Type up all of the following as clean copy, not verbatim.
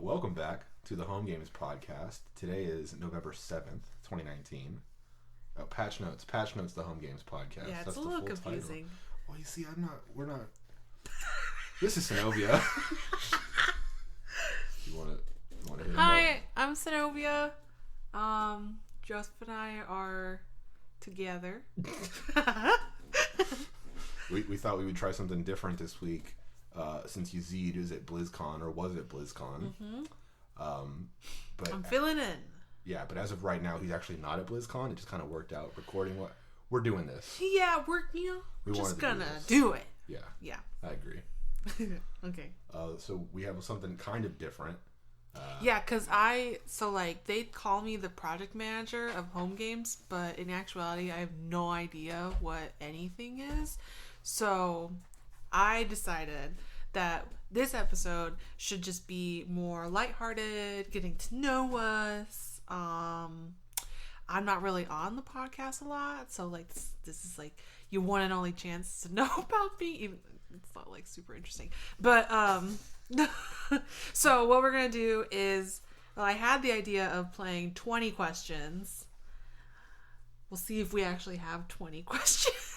Welcome back to the Homegames podcast. Today is November 7th, 2019. Oh, Patch Notes, the Homegames podcast. Yeah, it's That's a the little full confusing. Title. Well, you see, we're not. This is Senovia. You want to hit him Hi, I'm Senovia. Joseph and I are together. We thought we would try something different this week, since Yazeed is at BlizzCon, or was at BlizzCon. Mm-hmm. But I'm filling in. Yeah, but as of right now, he's actually not at BlizzCon. It just kind of worked out recording what we're doing this. Yeah, we're just gonna do it. Yeah, I agree. Okay. So we have something kind of different. Yeah, because they call me the project manager of Homegames, but in actuality, I have no idea what anything is. So I decided that this episode should just be more lighthearted, getting to know us. I'm not really on the podcast a lot, so this is like your one and only chance to know about me. Even it's not like super interesting, but so what we're gonna do is, I had the idea of playing 20 questions. We'll see if we actually have 20 questions.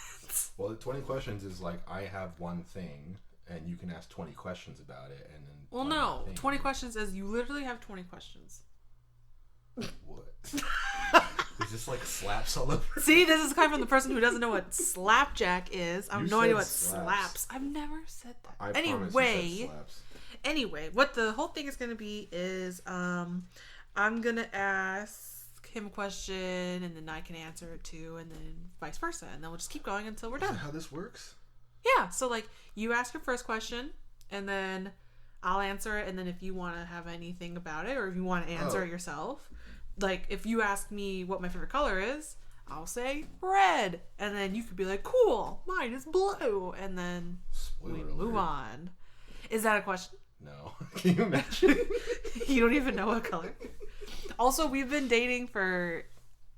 Well, 20 questions is like I have one thing, and you can ask 20 questions about it, and then. Well, no, 20 questions is you literally have 20 questions. What? Is this like slaps all over? See, this is coming from the person who doesn't know what slapjack is. I have no idea what slaps. I've never said that. I promise you said slaps. Anyway, what the whole thing is going to be is I'm going to ask him a question, and then I can answer it too, and then vice versa. And then we'll just keep going until we're done. Is that how this works? Yeah, so you ask your first question, and then I'll answer it, and then if you want to have anything about it, or if you want to answer it yourself, if you ask me what my favorite color is, I'll say red, and then you could be like, cool, mine is blue, and then we move on. Is that a question? No. Can you imagine? You don't even know what color. Also, we've been dating for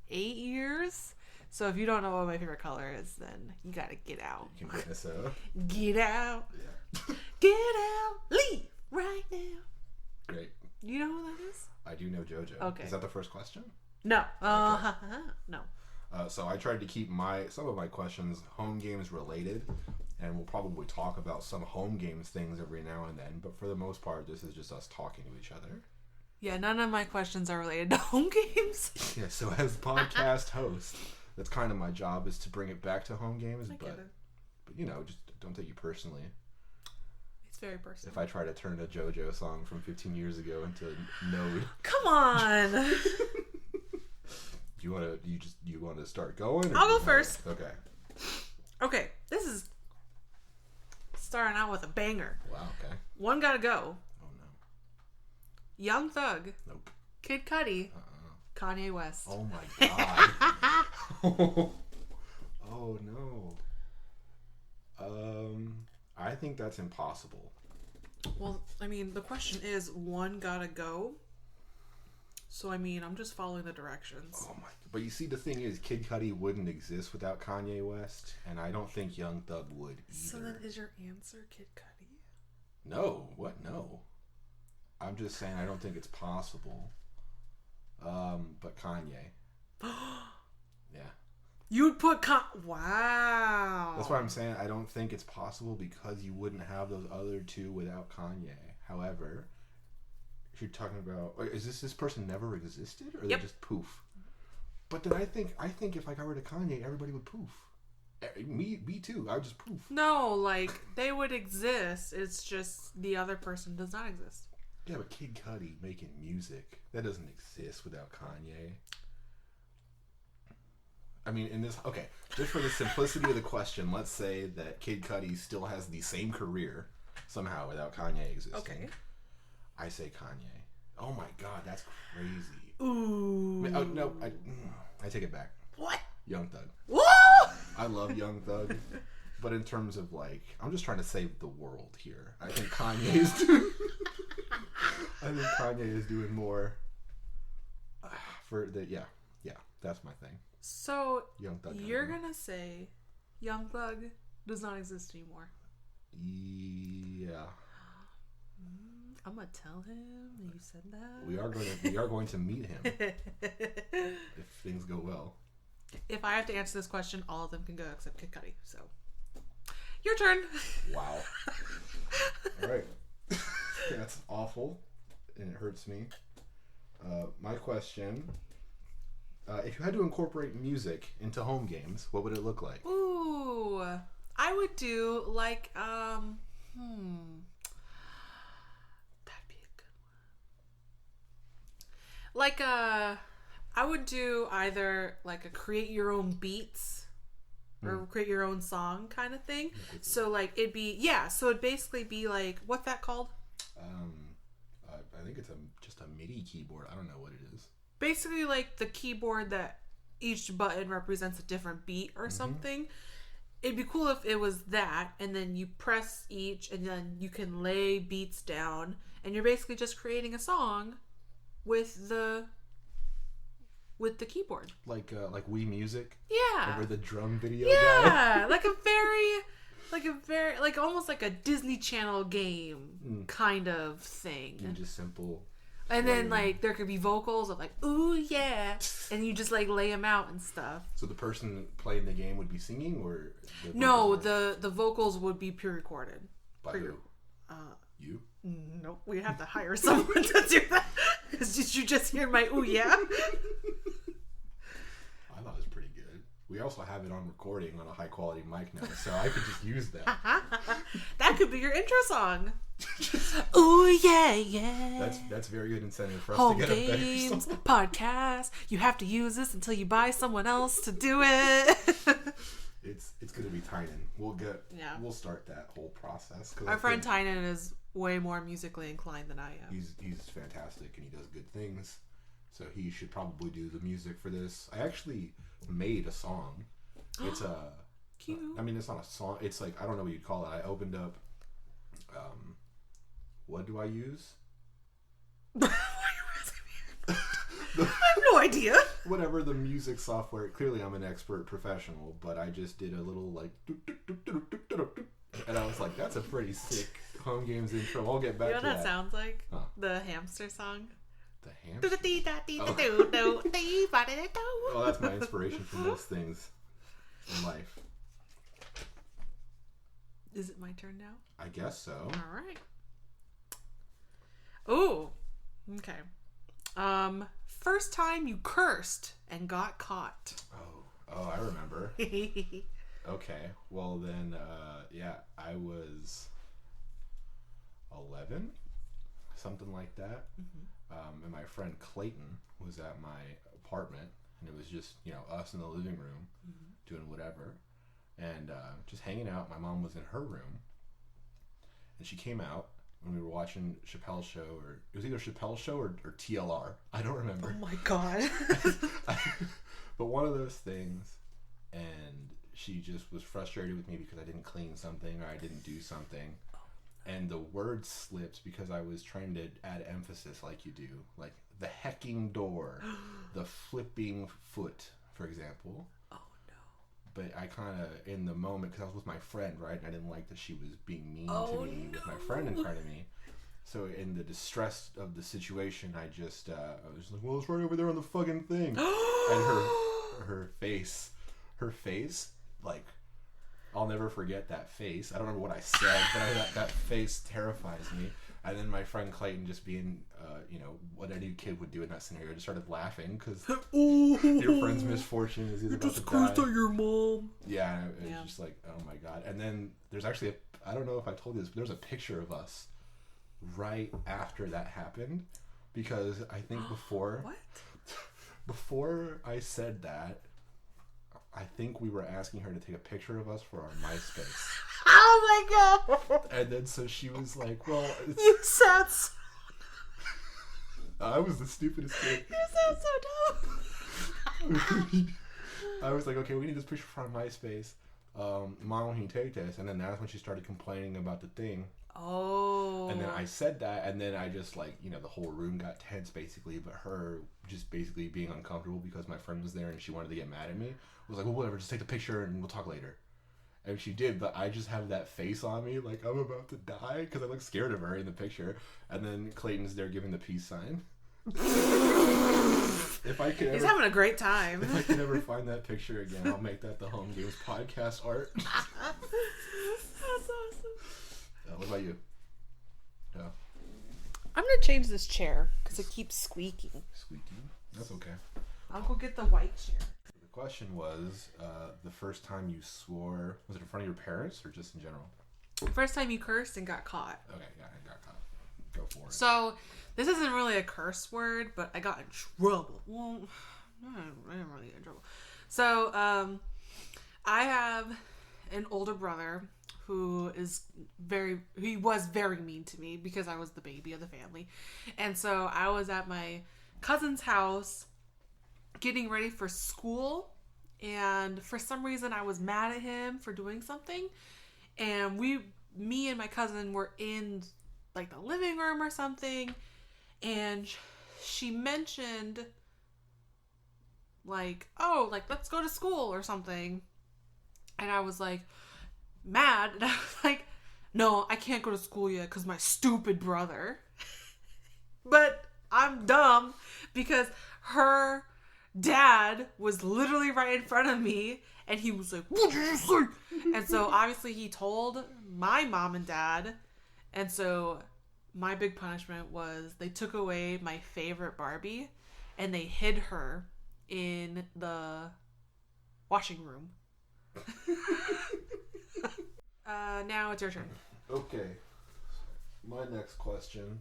8 years, so if you don't know what my favorite color is, then you gotta get out. You can get this out. Get out. Yeah. Get out. Leave right now. Great. You know who that is? I do know JoJo. Okay. Is that the first question? No. Okay. No. So I tried to keep some of my questions home games related, and we'll probably talk about some home games things every now and then, but for the most part, this is just us talking to each other. Yeah, none of my questions are related to home games. Yeah, so as podcast host, that's kind of my job, is to bring it back to home games, but just don't take you personally. It's very personal. If I try to turn a JoJo song from 15 years ago into Node. Come on! Do you want to start going? I'll go first. Okay, this is starting out with a banger. Wow, okay. One gotta go. Oh no. Young Thug. Nope. Kid Cudi. Kanye West. Oh my god. Oh no. I think that's impossible. Well, the question is, one gotta go. So, I'm just following the directions. Oh my. But you see, the thing is, Kid Cudi wouldn't exist without Kanye West, and I don't think Young Thug would either. So then is your answer Kid Cudi? No. What? No. I'm just saying I don't think it's possible. But Kanye. Yeah. You would put Wow. That's why I'm saying I don't think it's possible, because you wouldn't have those other two without Kanye. However, if you're talking about, is this person never existed, or they just poof? But then I think if I got rid of Kanye, everybody would poof. Me too. I would just poof. No, they would exist. It's just the other person does not exist. Yeah, but Kid Cudi making music, that doesn't exist without Kanye. Just for the simplicity of the question, let's say that Kid Cudi still has the same career somehow without Kanye existing. Okay. I say Kanye. Oh my god, that's crazy. Ooh. No, I take it back. What? Young Thug. Woo! I love Young Thug, but in terms of I'm just trying to save the world here. I think Kanye is doing more for the yeah. That's my thing. So Young Thug. You're gonna say Young Thug does not exist anymore. Yeah. I'm gonna tell him that you said that. We are going to meet him if things go well. If I have to answer this question, all of them can go except Kid Cudi. So, your turn. Wow. All right. That's awful, and it hurts me. My question: if you had to incorporate music into home games, what would it look like? Ooh, I would do like that'd be a good one. Like I would do either like a create your own beats or create your own song kind of thing. So like it'd basically be like, what's that called? I think it's just a MIDI keyboard. I don't know what it is. Basically like the keyboard that each button represents a different beat or something. It'd be cool if it was that, and then you press each, and then you can lay beats down, and you're basically just creating a song with the keyboard. Like Wii Music? Yeah. Remember the drum video guy? Yeah, like almost like a Disney Channel game kind of thing. And just simple. And then like there could be vocals of like, ooh yeah, and you just like lay them out and stuff. So the person playing the game would be singing, or the vocals would be pre-recorded. By who? You? Nope, we have to hire someone to do that. Did you just hear my ooh yeah? I thought it was pretty good. We also have it on recording on a high quality mic now, so I could just use that. That could be your intro song. Ooh yeah, yeah. That's very good incentive for us Home to get games, a better song. Podcast. You have to use this until you buy someone else to do it. It's gonna be Tynan. We'll start that whole process. Our friend Tynan is way more musically inclined than I am. He's fantastic and he does good things. So he should probably do the music for this. I actually made a song. It's cute. I mean, it's not a song. It's like, I don't know what you'd call it. I opened up. What do I use? Why are you asking me? I have no idea. Whatever the music software. Clearly, I'm an expert professional, but I just did a little like, and I was like, "That's a pretty sick home games intro." I'll get back to that. You know what that sounds like? Huh. The hamster song. The hamster. Well, that's my inspiration for most things in life. Is it my turn now? I guess so. All right. Oh, okay. First time you cursed and got caught. Oh, I remember. Okay, well then, I was 11, something like that. And my friend Clayton was at my apartment, and it was just, us in the living room doing whatever, and just hanging out. My mom was in her room, and she came out when we were watching Chappelle's show, or it was either Chappelle's show or TLR. I don't remember. Oh my god. But one of those things, and she just was frustrated with me because I didn't clean something or I didn't do something. And the word slipped because I was trying to add emphasis like you do. Like the hecking door, the flipping foot, for example. Oh no. But I kind of, in the moment, because I was with my friend, right? And I didn't like that she was being mean to me with my friend in front of me. So in the distress of the situation, I was like, well, it's right over there on the fucking thing. And her face, like, I'll never forget that face. I don't remember what I said, but that face terrifies me. And then my friend Clayton, just being, what any kid would do in that scenario, just started laughing because your friend's misfortune is he's about to die. Just cursed at your mom. Yeah, and it was just like, oh my god. And then there's actually I don't know if I told you this, but there's a picture of us right after that happened, because I think before I said that, I think we were asking her to take a picture of us for our MySpace. Oh my god! And then so she was like, well... You sound so... I was the stupidest kid. You sound so dumb. I was like, okay, we need this picture for our MySpace. Mom, can you take this? And then that's when she started complaining about the thing. Oh. And then I said that, and then I just, like, the whole room got tense, basically, but her just basically being uncomfortable because my friend was there and she wanted to get mad at me, was like, well, whatever, just take the picture and we'll talk later. And she did, but I just have that face on me like I'm about to die because I look scared of her in the picture. And then Clayton's there giving the peace sign. If I could He's having a great time. If I could ever find that picture again, I'll make that the Home Games podcast art. That's awesome. What about you? I'm going to change this chair because it keeps squeaking. Squeaking? That's okay. I'll go get the white chair. The question was, the first time you swore, was it in front of your parents or just in general? First time you cursed and got caught. Okay, yeah, I got caught. Go for it. So, this isn't really a curse word, but I got in trouble. Well, I didn't really get in trouble. So, I have an older brother who was very mean to me because I was the baby of the family. And so I was at my cousin's house getting ready for school, and for some reason I was mad at him for doing something, and me and my cousin were in like the living room or something, and she mentioned like, oh, like let's go to school or something, and I was like mad, and I was like, no, I can't go to school yet because my stupid brother. But I'm dumb because her dad was literally right in front of me, and he was like, what did you say? And so obviously he told my mom and dad, and so my big punishment was they took away my favorite Barbie and they hid her in the washing room. Now it's your turn. Okay. My next question.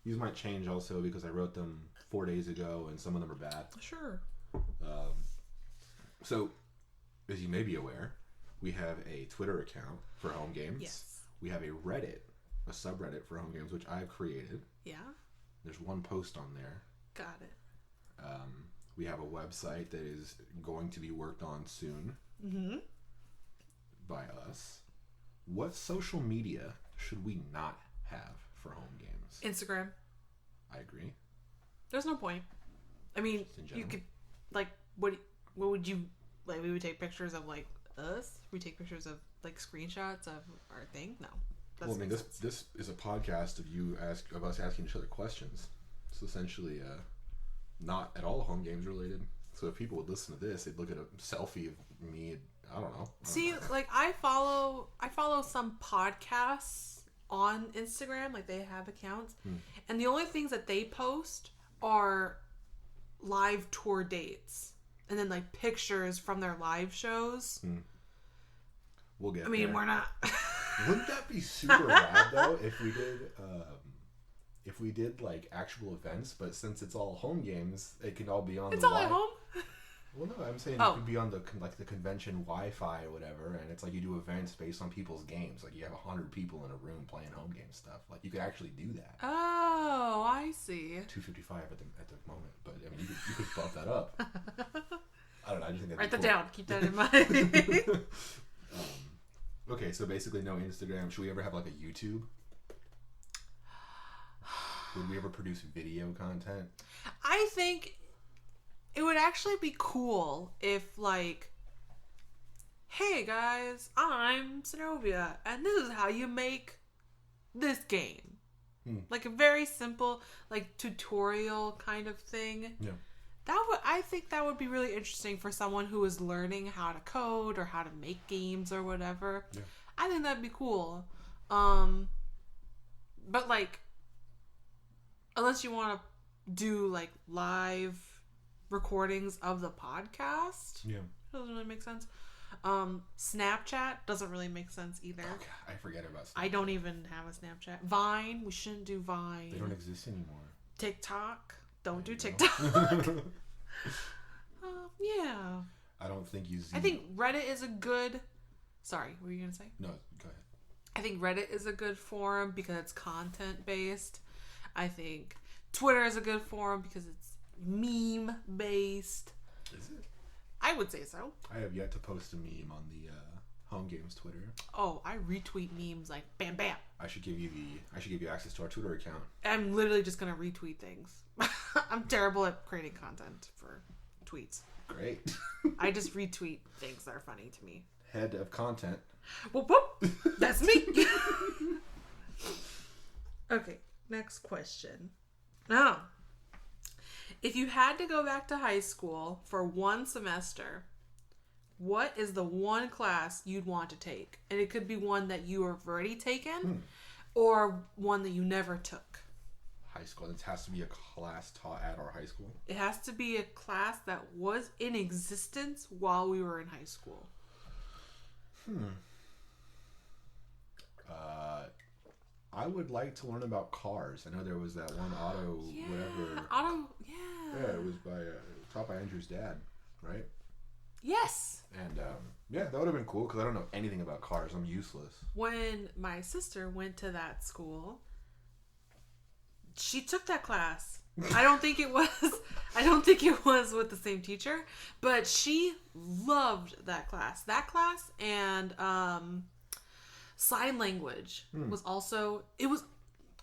These might change also because I wrote them 4 days ago and some of them are bad. Sure. So, as you may be aware, we have a Twitter account for Home Games. Yes. We have a Reddit, a subreddit for Home Games, which I've created. Yeah. There's one post on there. Got it. We have a website that is going to be worked on soon by us. What social media should we not have for Home Games? Instagram. I agree. There's no point. I mean, you could, like, what would you, like, we would take pictures of, like, us? We take pictures of, like, screenshots of our thing? No. Well, I mean, this is a podcast of us asking each other questions. It's essentially not at all Home Games related. So if people would listen to this, they'd look at a selfie of me. I don't know. See, like, I follow some podcasts on Instagram, like they have accounts, and the only things that they post are live tour dates and then like pictures from their live shows. We'll get. I mean, there. we're not. Wouldn't that be super rad though if we did like actual events? But since it's all Home Games, it can all be on. It's all at home. Well, no, I'm saying it could be on the convention Wi-Fi or whatever, and it's like you do events based on people's games. Like you have 100 people in a room playing Home Game stuff. Like you could actually do that. Oh, I see. 255 at the moment, but I mean you could bump that up. I don't know. I just think that'd Write be that cool. down. Keep that in mind. Okay, so basically no Instagram. Should we ever have like a YouTube? Would we ever produce video content? I think it would actually be cool if, like, hey guys, I'm Senovia, and this is how you make this game. Like a very simple, like, tutorial kind of thing. Yeah. I think that would be really interesting for someone who is learning how to code or how to make games or whatever. Yeah. I think that'd be cool. But, like, unless you want to do, like, live recordings of the podcast, doesn't really make sense. Snapchat doesn't really make sense either. Okay, I forget about Snapchat. I don't even have a Snapchat. Vine, we shouldn't do Vine. They don't exist anymore. TikTok, don't do TikTok. Yeah. I don't think Yazeed. I think Reddit is a good. Sorry, what were you gonna say? No, go ahead. I think Reddit is a good forum because it's content based. I think Twitter is a good forum because it's meme based. Is it? I would say so. I have yet to post a meme on the Home Games Twitter. Oh, I retweet memes like bam bam. I should give you access to our Twitter account. I'm literally just gonna retweet things. I'm terrible at creating content for tweets. Great. I just retweet things that are funny to me. head of content. Whoop whoop. That's me. Okay, next question. Now, if you had to go back to high school for one semester, what is the one class you'd want to take? And it could be one that you have already taken or one that you never took. High school. It has to be a class taught at our high school. It has to be a class that was in existence while we were in high school. I would like to learn about cars. I know there was that one whatever. Yeah, it was taught by Andrew's dad, right? Yes. And that would have been cool because I don't know anything about cars. I'm useless. When my sister went to that school, she took that class. I don't think it was with the same teacher, but she loved that class. That class and sign language was also,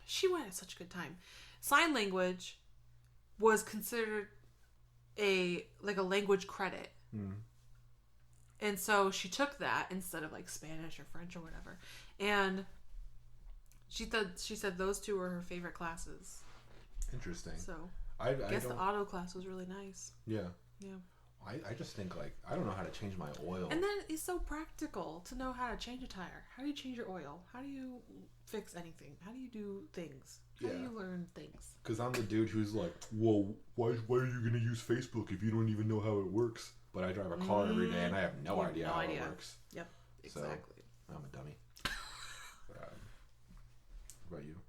she went at such a good time. Sign language was considered a language credit. And so she took that instead of like Spanish or French or whatever. And she said those two were her favorite classes. Interesting. So I guess the auto class was really nice. Yeah. Yeah. I just think I don't know how to change my oil. And then it's so practical to know how to change a tire. How do you change your oil? How do you fix anything? How do you do things? How do you learn things? Because I'm the dude who's like, well, why are you going to use Facebook if you don't even know how it works? But I drive a car every day and I have no idea how it works. Yep, exactly. So, I'm a dummy. What about you?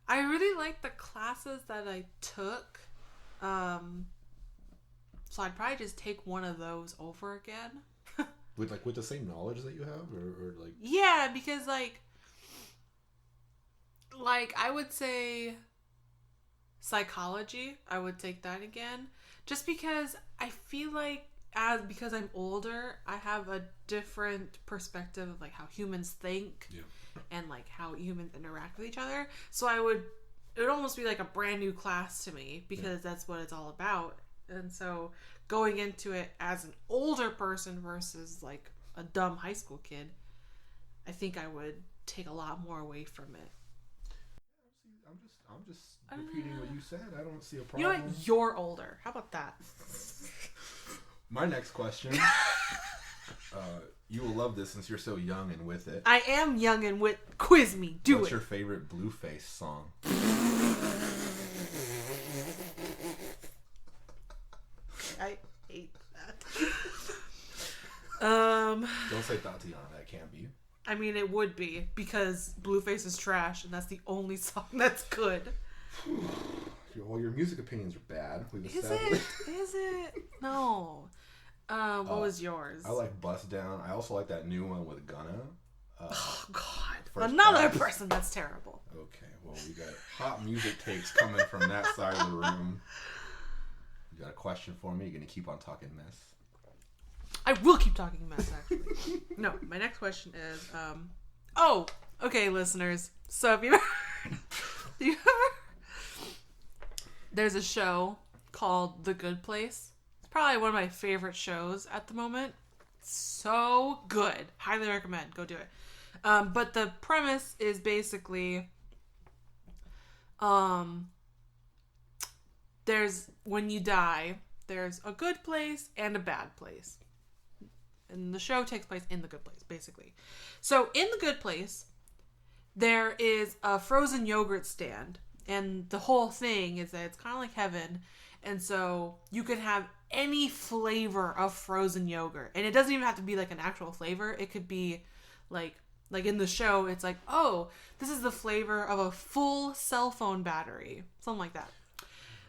I really like the classes that I took. So I'd probably just take one of those over again. with the same knowledge that you have, or like. Yeah, because like I would say psychology. I would take that again, just because I feel like because I'm older, I have a different perspective of like how humans think. Yeah. And like how humans interact with each other. So it would almost be like a brand new class to me because that's what it's all about. And so going into it as an older person versus like a dumb high school kid, I think I would take a lot more away from it. I'm just repeating what you said. I don't see a problem. You know what? You're older. How about that? My next question. You will love this since you're so young and with it. I am young and with. Quiz me. What's your favorite Blueface song? I hate that. Don't say Tatiana. That can't be. I mean, it would be because Blueface is trash, and that's the only song that's good. Well, your music opinions are bad. Is it? No. What was yours? I like Bust Down. I also like that new one with Gunna. Oh, God. Another person that's terrible. Okay, well, we got hot music takes coming from that side of the room. You got a question for me? You're going to keep on talking mess? I will keep talking mess, actually. No, my next question is, okay, listeners. So have you ever... There's a show called The Good Place. Probably one of my favorite shows at the moment. So good. Highly recommend. Go do it. But the premise is basically there's when you die, there's a good place and a bad place. And the show takes place in the good place, basically. So in the good place, there is a frozen yogurt stand. And the whole thing is that it's kind of like heaven. And so you can have any flavor of frozen yogurt. And it doesn't even have to be like an actual flavor. It could be like in the show, it's like, oh, this is the flavor of a full cell phone battery. Something like that.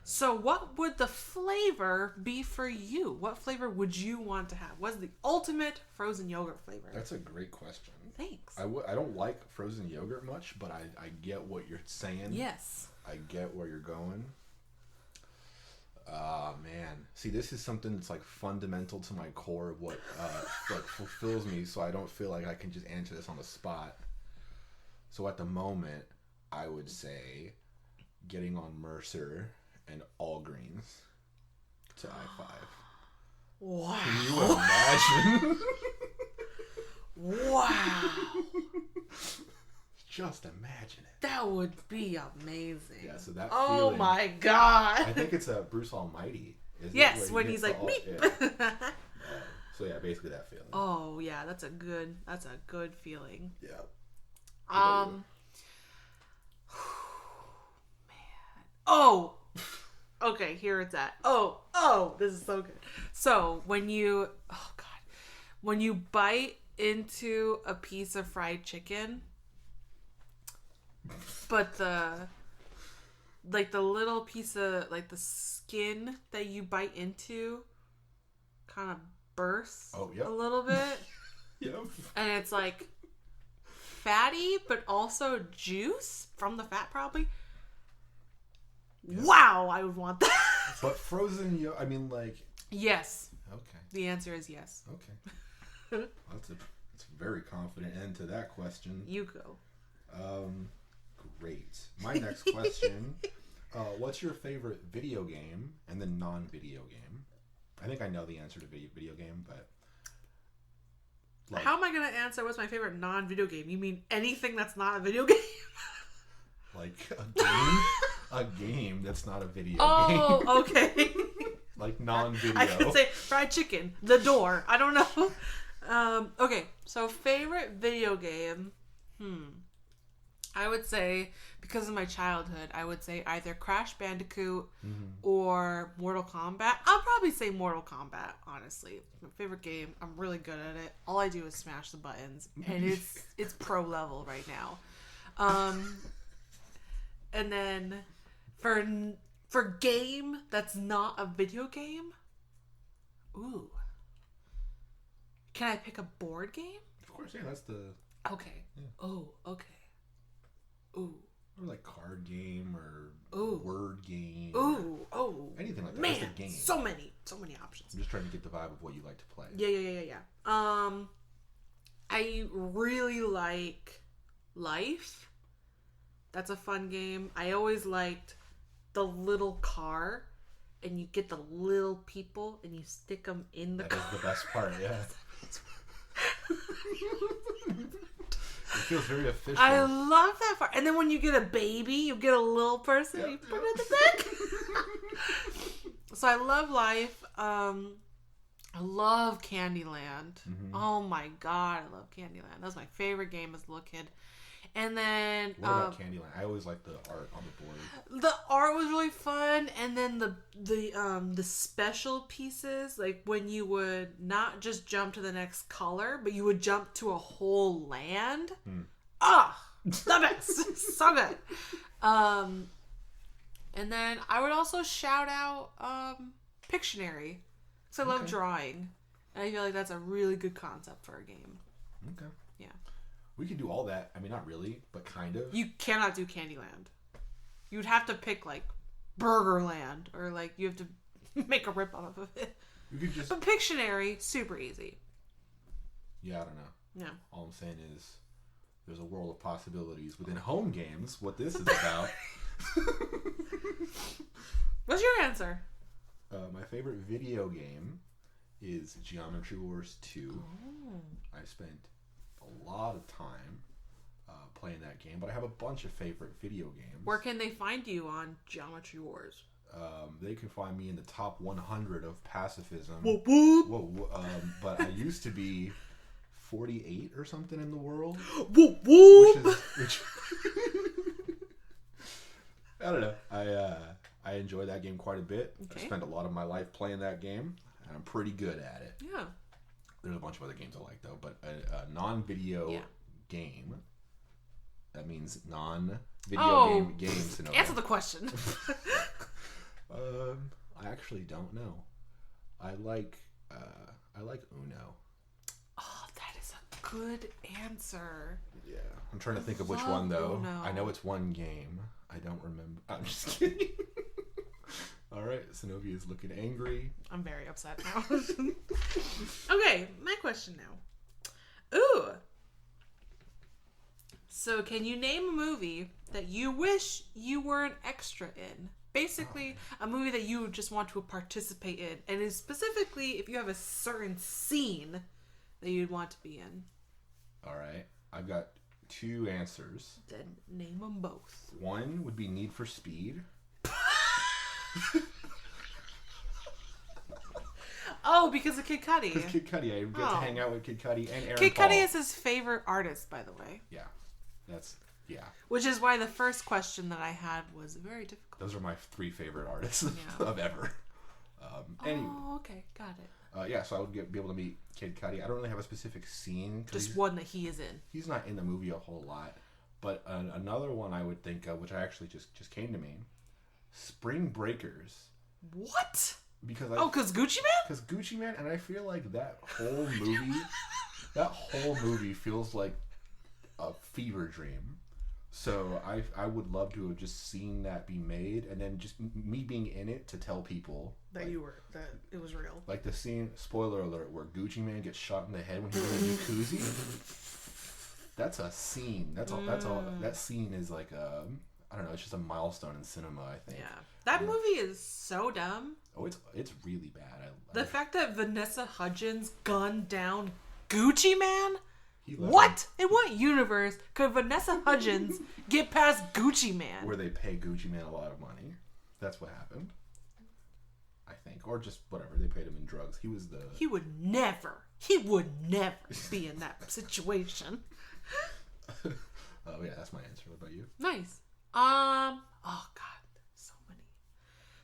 So what would the flavor be for you? What flavor would you want to have? What's the ultimate frozen yogurt flavor? That's a great question. Thanks. I don't like frozen yogurt much, but I get what you're saying. Yes. I get where you're going. Man. See, this is something that's like fundamental to my core of what like fulfills me, so I don't feel like I can just answer this on the spot. So at the moment, I would say getting on Mercer and All Greens to I-5. Wow. Can you imagine? Wow. Just imagine it. That would be amazing. Yeah, so that oh feeling, my god. I think it's Bruce Almighty. Yes, when he's like, meep. Yeah. So yeah, basically that feeling. Oh yeah, that's a good feeling. Yeah. Man. Oh. Okay, here it's at. Oh, this is so good. So when you bite into a piece of fried chicken, but the little piece of like the skin that you bite into kind of bursts a little bit. Yep. And it's like fatty, but also juice from the fat probably. Yep. Wow, I would want that. But frozen, I mean, like... Yes. Okay. The answer is yes. Okay. Well, that's a very confident end to that question. You go. Great. My next question, what's your favorite video game and then non-video game? I think I know the answer to video game, but... Like, how am I going to answer what's my favorite non-video game? You mean anything that's not a video game? Like a game? A game that's not a video game. Oh, okay. Like non-video. I could say fried chicken, The Door. I don't know. Okay, so favorite video game. I would say, because of my childhood, I would say either Crash Bandicoot or Mortal Kombat. I'll probably say Mortal Kombat, honestly. My favorite game. I'm really good at it. All I do is smash the buttons, and it's pro level right now. And then for game that's not a video game, ooh. Can I pick a board game? Of course, yeah, that's the... Okay. Yeah. Oh, okay. Ooh. Or like card game or ooh. Word game. Ooh. Oh. Anything like that. Man, that's a game. so many options. I'm just trying to get the vibe of what you like to play. Yeah. I really like Life. That's a fun game. I always liked the little car, and you get the little people, and you stick them in the car. That is the best part, yeah. It feels very official. I love that part. And then when you get a baby, you get a little person, you put it in the back. So I love Life. I love Candyland. Oh my god, I love Candyland. That was my favorite game as a little kid. And then what about Candyland? I always liked the art on the board. The art was really fun, and then the special pieces, like when you would not just jump to the next color, but you would jump to a whole land. The best. So good. And then I would also shout out Pictionary, because I love drawing, and I feel like that's a really good concept for a game. Okay. Yeah. We could do all that. I mean, not really, but kind of. You cannot do Candyland. You'd have to pick, like, Burgerland, or, like, you have to make a rip-off of it. You could just... But Pictionary, super easy. Yeah, I don't know. Yeah. All I'm saying is there's a world of possibilities within home games, what this is about. What's your answer? My favorite video game is Geometry Wars 2. Oh. I spent a lot of time playing that game, but I have a bunch of favorite video games. Where can they find you on Geometry Wars? They can find me in the top 100 of pacifism. Whoop, whoop. Whoa, but I used to be 48 or something in the world. Whoop, whoop. Which I don't know. I enjoy that game quite a bit. Okay. I spent a lot of my life playing that game, and I'm pretty good at it. Yeah. There's a bunch of other games I like, though, but a non-video game, that means non-video game Senovia. Answer the question. I actually don't know. I like Uno. Oh, that is a good answer. Yeah. I'm trying to think of which one, though. Uno. I know it's one game. I don't remember. I'm just kidding. All right, Senovia is looking angry. I'm very upset now. Okay, my question now. Ooh. So, can you name a movie that you wish you were an extra in? Basically, a movie that you just want to participate in, and is specifically if you have a certain scene that you'd want to be in. All right, I've got 2 answers. Then name them both. One would be Need for Speed. Oh, because of Kid Cudi. Because Kid Cudi, I get to hang out with Kid Cudi and Aaron Kid Paul. Cudi is his favorite artist, by the way. Yeah, yeah. Which is why the first question that I had was very difficult. Those are my 3 favorite artists of ever. Anyway. Oh, okay, got it. Yeah, so I would be able to meet Kid Cudi. I don't really have a specific scene. Just one that he is in. He's not in the movie a whole lot. But another one I would think of, which I actually just came to me, Spring Breakers. What? Because because Gucci Man? Because Gucci Man, and I feel like that whole movie feels like a fever dream. So I would love to have just seen that be made, and then just me being in it to tell people that that it was real. Like the scene, spoiler alert, where Gucci Man gets shot in the head when he's in a jacuzzi. That's a scene. That's all. That scene is like I don't know. It's just a milestone in cinema, I think. Yeah, that movie is so dumb. Oh, it's really bad. The fact that Vanessa Hudgens gunned down Gucci Man. What? In what universe could Vanessa Hudgens get past Gucci Man? Where they pay Gucci Man a lot of money. That's what happened. I think. Or just whatever. They paid him in drugs. He would never be in that situation. Oh, yeah. That's my answer. What about you? Nice. Oh, God.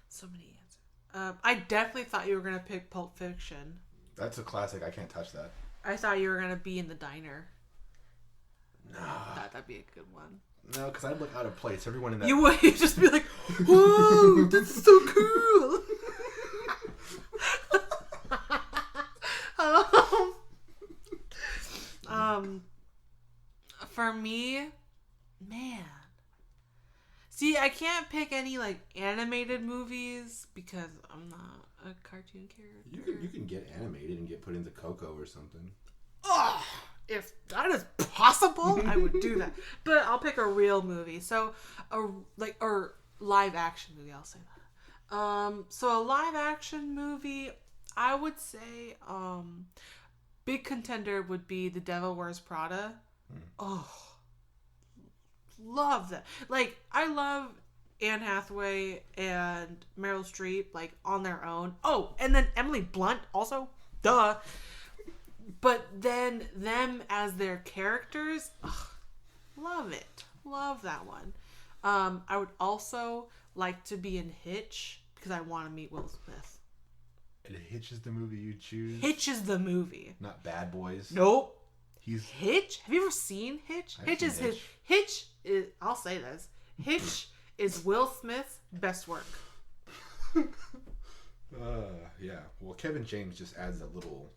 So many answers. I definitely thought you were going to pick Pulp Fiction. That's a classic. I can't touch that. I thought you were going to be in the diner. No. That'd be a good one. No, because I'd look out of place. Everyone in that... You would just be like, whoa, this is so cool. For me, man. See, I can't pick any, like, animated movies because I'm not a cartoon character. You can get animated and get put into Coco or something. Oh, if that is possible, I would do that. But I'll pick a real movie. So, or live action movie, I'll say that. So a live action movie, I would say, big contender would be The Devil Wears Prada. Oh, love that. Like, I love Anne Hathaway and Meryl Streep, like, on their own. Oh, and then Emily Blunt also. Duh. But then them as their characters, love it. Love that one. I would also like to be in Hitch because I want to meet Will Smith. And Hitch is the movie you choose? Hitch is the movie. Not Bad Boys? Nope. Hitch? Have you ever seen Hitch? Hitch is, I'll say this. Hitch is Will Smith's best work. Yeah. Well, Kevin James just adds the little.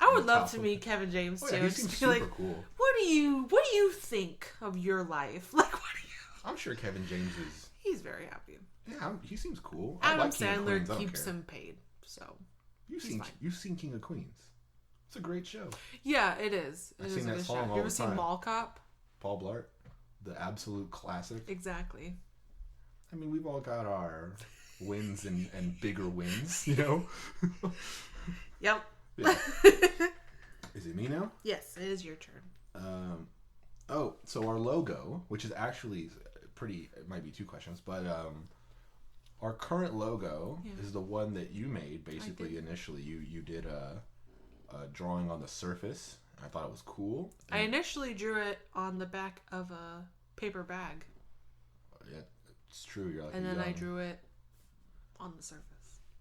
I would love to meet Kevin James too. Yeah, he seems super cool. What do you think of your life? Like, what do you? I'm sure Kevin James is. He's very happy. Yeah, he seems cool. Adam Sandler keeps him paid, so you've seen King of Queens. It's a great show. Yeah, it is. I've seen that song all the time. You ever seen Mall Cop? Paul Blart, the absolute classic. Exactly. I mean, we've all got our wins and bigger wins, you know? Yep. Yeah. Is it me now? Yes, it is your turn. So our logo, which is actually it might be 2 questions, but our current logo is the one that you made, basically, initially. You did a drawing on the surface. I thought it was cool. I initially drew it on the back of a paper bag. Yeah, it's true. You're like and then I drew it on the surface.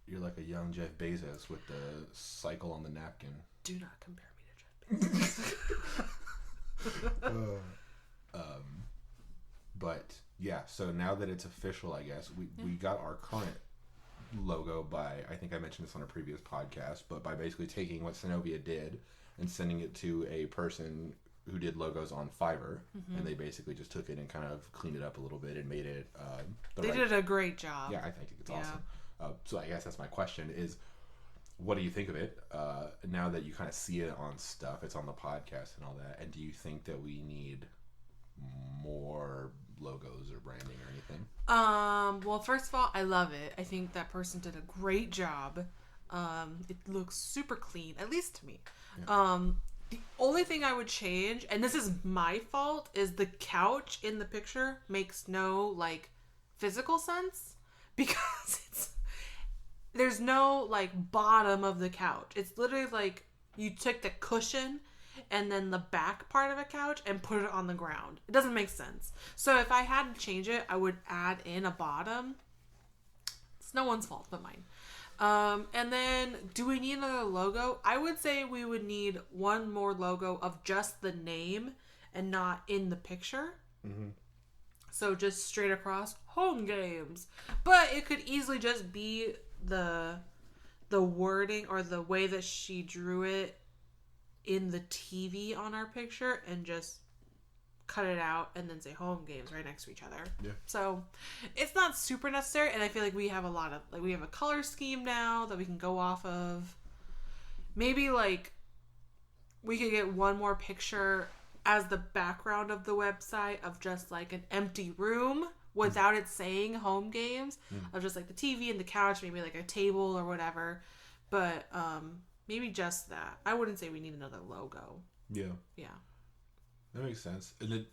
You're like a young Jeff Bezos with the cycle on the napkin. Do not compare me to Jeff Bezos. But yeah, so now that it's official, I guess we got our current logo by, I think I mentioned this on a previous podcast, but by basically taking what Senovia did and sending it to a person who did logos on Fiverr, and they basically just took it and kind of cleaned it up a little bit and made it They did a great job. Yeah, I think it's awesome. So I guess that's my question is, what do you think of it now that you kind of see it on stuff, it's on the podcast and all that, and do you think that we need more logos or branding or anything? Well, first of all, I love it. I think that person did a great job. It looks super clean, at least to me. Yeah. The only thing I would change, and this is my fault, is the couch in the picture makes no, like, physical sense because there's no, like, bottom of the couch. It's literally like you took the cushion and then the back part of a couch and put it on the ground. It doesn't make sense. So if I had to change it, I would add in a bottom. It's no one's fault but mine. And then, do we need another logo? I would say we would need one more logo of just the name and not in the picture. Mm-hmm. So just straight across, Home Games. But it could easily just be the wording or the way that she drew it in the TV on our picture and just cut it out and then say Home Games right next to each other. Yeah. So it's not super necessary, and I feel like we have we have a color scheme now that we can go off of. Maybe like we could get one more picture as the background of the website of just like an empty room without it saying Home Games, of just like the TV and the couch, maybe like a table or whatever. But maybe just that. I wouldn't say we need another logo. Yeah. Yeah. That makes sense. And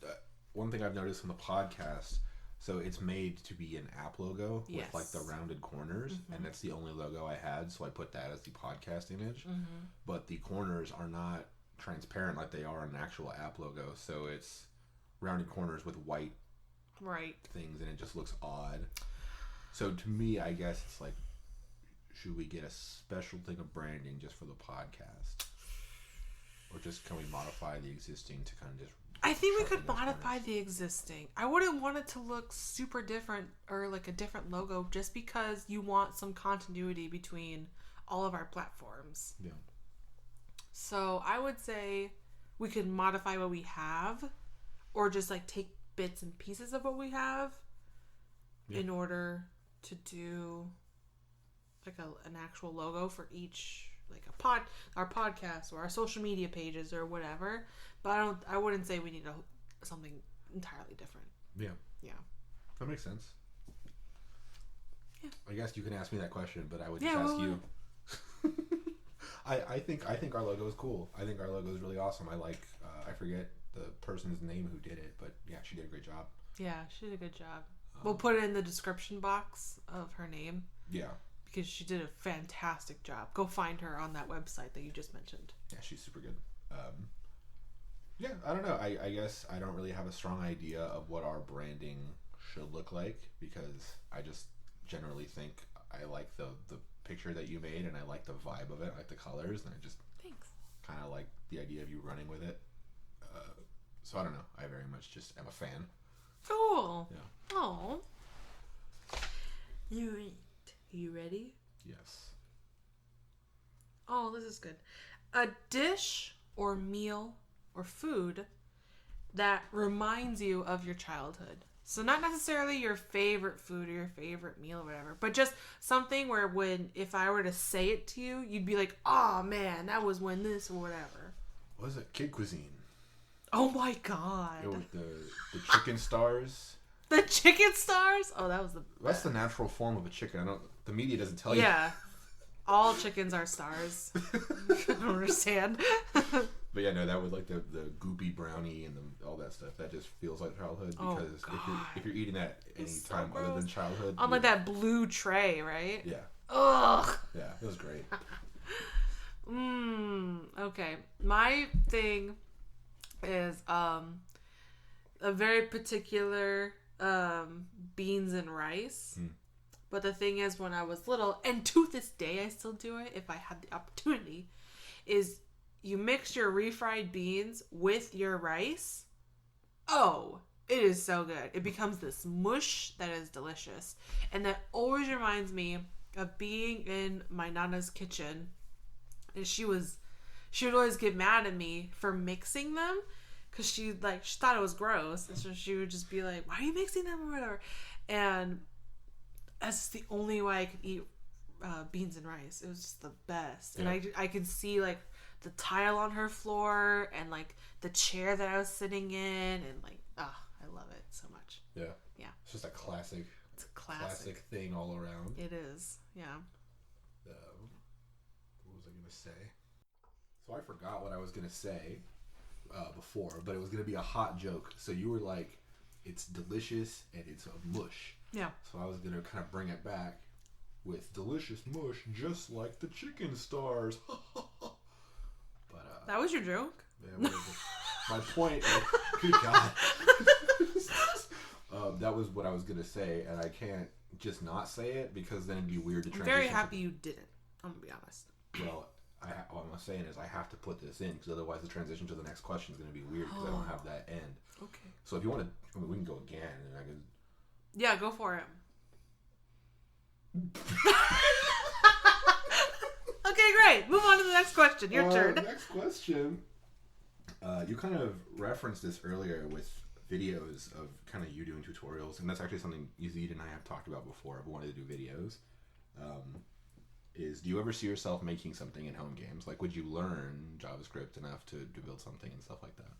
one thing I've noticed on the podcast, so it's made to be an app logo with like the rounded corners, and that's the only logo I had, so I put that as the podcast image. Mm-hmm. But the corners are not transparent like they are an actual app logo, so it's rounded corners with white things, and it just looks odd. So to me, I guess it's like, should we get a special thing of branding just for the podcast? Or just can we modify the existing to kind of just... I think we could modify the existing. I wouldn't want it to look super different or like a different logo just because you want some continuity between all of our platforms. Yeah. So I would say we could modify what we have or just like take bits and pieces of what we have in order to do like an actual logo for each... like our podcast or our social media pages or whatever, but I wouldn't say we need something entirely different. Yeah, that makes sense. Yeah, I guess you can ask me that question, but I would just ask you. I think our logo is cool. I think our logo is really awesome. I like I forget the person's name who did it, but yeah, she did a great job. Yeah, she did a good job. We'll put it in the description box of her name. Yeah. Because she did a fantastic job. Go find her on that website that you just mentioned. Yeah, she's super good. Yeah, I don't know. I guess I don't really have a strong idea of what our branding should look like because I just generally think I like the picture that you made and I like the vibe of it. I like the colors and I just kind of like the idea of you running with it. So I don't know. I very much just am a fan. Cool. Yeah. Oh. You ready? Yes. Oh, this is good. A dish or meal or food that reminds you of your childhood. So not necessarily your favorite food or your favorite meal or whatever, but just something where if I were to say it to you, you'd be like, oh man, that was when this or whatever. What was it? Kid Cuisine. Oh my god. It was the chicken stars. The chicken stars? Oh, that was the... That's the natural form of a chicken. The media doesn't tell you. Yeah. All chickens are stars. I don't understand. But yeah, no, that was like the goopy brownie and all that stuff. That just feels like childhood because if you're eating that any time other than childhood. On like that blue tray, right? Yeah. Ugh. Yeah, it was great. Okay. My thing is a very particular beans and rice. But the thing is, when I was little, and to this day I still do it if I had the opportunity, is you mix your refried beans with your rice. Oh, it is so good. It becomes this mush that is delicious. And that always reminds me of being in my Nana's kitchen. And she would always get mad at me for mixing them. Because she thought it was gross. And so she would just be like, why are you mixing them or whatever? And that's the only way I could eat beans and rice. It was just the best. Yeah. And I could see like the tile on her floor and like the chair that I was sitting in. And like, I love it so much. Yeah. Yeah. It's just a classic classic thing all around. It is, yeah. What was I going to say? So I forgot what I was going to say before, but it was going to be a hot joke. So you were like, it's delicious and it's a mush. Yeah. So I was going to kind of bring it back with delicious mush, just like the chicken stars. But that was your joke? Yeah, my point is, good God. That was what I was going to say, and I can't just not say it because then it'd be weird to transition. I'm very happy you didn't. I'm going to be honest. Well, what I'm saying is I have to put this in because otherwise the transition to the next question is going to be weird because I don't have that end. Okay. So if you want to, we can go again, and I can. Yeah, go for it. Okay, great. Move on to the next question. Your turn. Next question. You kind of referenced this earlier with videos of kind of you doing tutorials, and that's actually something Yazeed and I have talked about before. I've wanted to do videos. Do you ever see yourself making something in Homegames? Like, would you learn JavaScript enough to build something and stuff like that?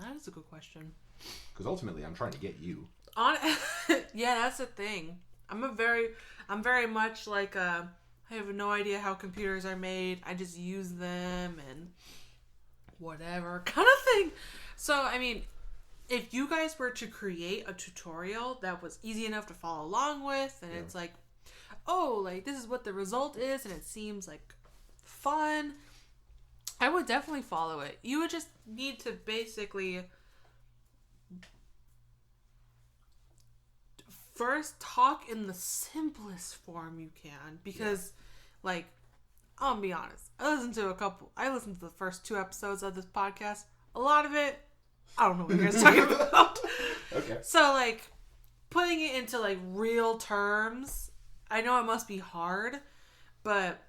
That is a good question. Because ultimately, I'm trying to get you. Yeah, that's the thing. I'm very much like I have no idea how computers are made. I just use them and whatever kind of thing. So, I mean, if you guys were to create a tutorial that was easy enough to follow along with, and it's like, oh, like this is what the result is, and it seems like fun, I would definitely follow it. You would just need to basically first talk in the simplest form you can, because like, I'll be honest, I listened to the first 2 episodes of this podcast. A lot of it, I don't know what you guys are talking about. Okay. So like, putting it into like real terms, I know it must be hard, but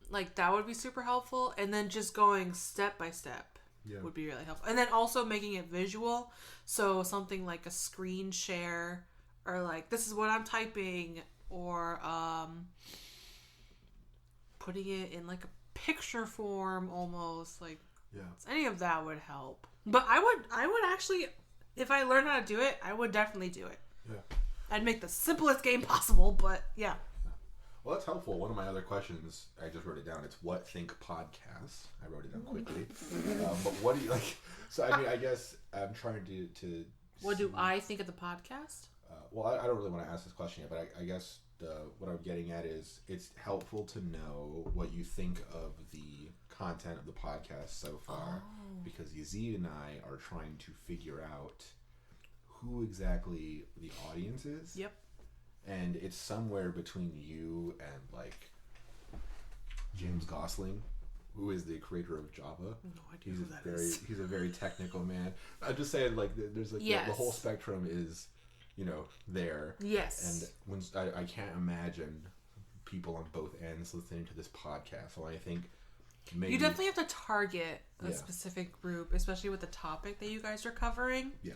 like that would be super helpful. And then just going step by step would be really helpful. And then also making it visual. So something like a screen share, or like, this is what I'm typing, or putting it in like a picture form almost, like any of that would help. But I would actually, if I learned how to do it, I would definitely do it. Yeah. I'd make the simplest game possible, but yeah. Well, that's helpful. One of my other questions, I just wrote it down. It's what think podcasts. I wrote it down quickly. But what do you like? So I mean, I guess I'm trying to. What do I think of the podcast? Well, I don't really want to ask this question yet, but I guess what I'm getting at is it's helpful to know what you think of the content of the podcast so far, because Yazeed and I are trying to figure out who exactly the audience is. Yep. And it's somewhere between you and like James Gosling, who is the creator of Java. No idea who that is. He's a very technical man. I'm just saying, like, there's like the whole spectrum is, there. Yes. And when I can't imagine people on both ends listening to this podcast. So I think maybe you definitely have to target a specific group, especially with the topic that you guys are covering. Yeah.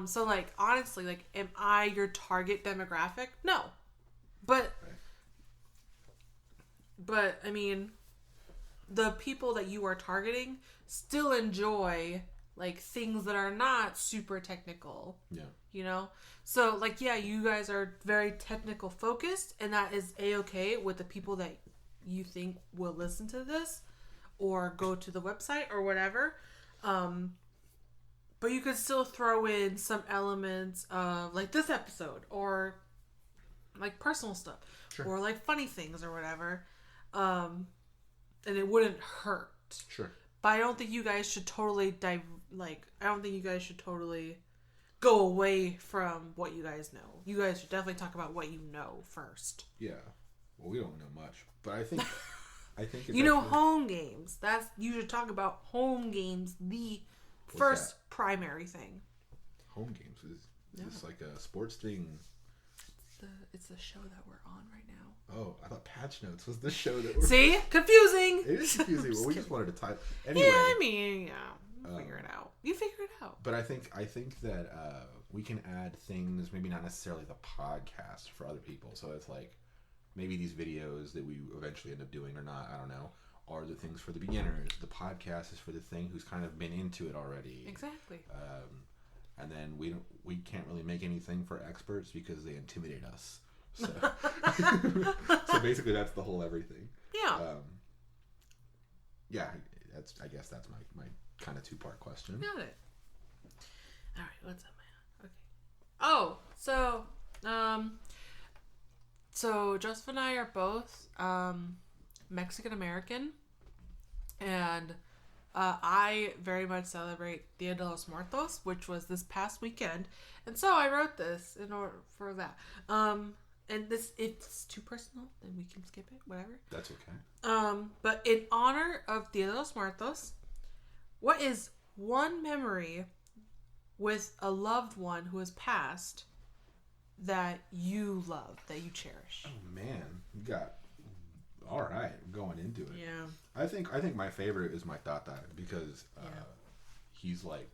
So like, honestly, like, am I your target demographic? No. But I mean, the people that you are targeting still enjoy like things that are not super technical. Yeah. So like, yeah, you guys are very technical focused, and that is a-okay with the people that you think will listen to this or go to the website or whatever. But you could still throw in some elements of like this episode, or like personal stuff, or like funny things or whatever. And it wouldn't hurt. Sure. But I don't think you guys should totally go away from what you guys know. You guys should definitely talk about what you know first. Yeah. Well, we don't know much, but I think it's Homegames. You should talk about Homegames, the first primary thing. Homegames is this like a sports thing? It's the show that we're on right now. Oh, I thought Patch Notes was the show that we're... See? Confusing! It is confusing. Well, we just wanted to type... Anyway. Yeah, I mean, we'll figure it out. You figure it out. But I think that we can add things, maybe not necessarily the podcast for other people. So it's like, maybe these videos that we eventually end up doing or not, I don't know, are the things for the beginners. The podcast is for the thing who's kind of been into it already. Exactly. and then we can't really make anything for experts because they intimidate us. So, so basically, that's the whole everything. Yeah. Yeah, I guess that's my kind of 2-part question. Got it. All right, what's up, man? Okay. Oh, so Joseph and I are both Mexican American, and I very much celebrate Dia de los Muertos, which was this past weekend, and so I wrote this in order for that. And this, if it's too personal, then we can skip it, whatever. That's okay. But in honor of Dia de los Muertos, what is one memory with a loved one who has passed that you love, that you cherish? Oh man, you got all right going into it. Yeah. I think my favorite is my tata because he's like,